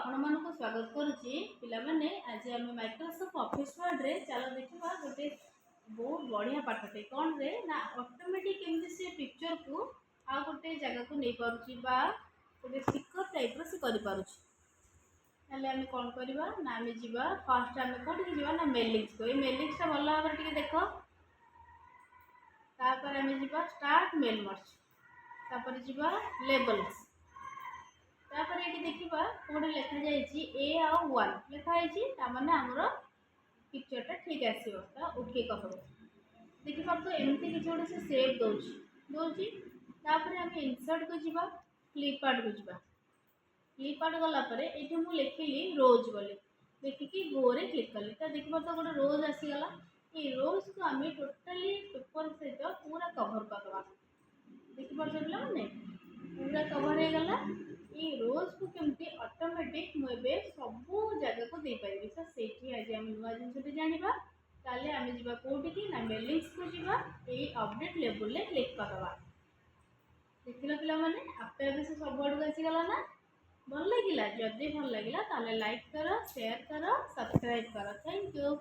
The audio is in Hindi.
आपको स्वागत करुच्ची पिलाने आज आम माइक्रोसॉफ्ट ऑफिस वर्ड रे चलो देखा गोटे बहुत बढ़िया पाठटे कौन रे ना ऑटोमेटिक केमती से पिक्चर को आ गोटे जगह को नहीं पारुची बा गोटे स्टिकर टाइप रो से करि पारुची हेले आम कौन करवा ना आम जीवा फर्स्ट आम कौन जीवा ना मेलिंग्स को मेलिंग्स टा भल भाव टिके देख तापर आम जीवा स्टार्ट मेल मर्च तापर जीवा लेबल्स तापर ये देखा गोटे लिखा जाए ए आउ वन लिखाई ताने आमर पिक्चरटा ठीक आसो ओके कह देखिए तो एमती किसी गोटे से सेप दूसरी आम इनसर्ट को जीवा फ्लिपकार्ट को जीवा फ्लिपकार्ट गलापर ये मुझे लिखिली रोज बोली देखिकी गो रे क्लिक कली तो देखिए तो गोटे रोज आसीगला ये रोज को आम टोटाली पेपर सहित पूरा कभर करवा देखिए मैंने पूरा कभर हो गला ये रोज को केमती ऑटोमेटिक मुझे सब जगह को दे पारि तो से आज आम नुआ जिनस जाना ताले आम जा कौटी ना मेलिंग्स को जीवा ये अपडेट लेवल क्लिक करवा देख पिला मैंने आपे आपे से सब आड़ को आसीगला ना भल लगे जदि भल लगे लाइक कर शेयर कर सब्सक्राइब कर थैंक यू।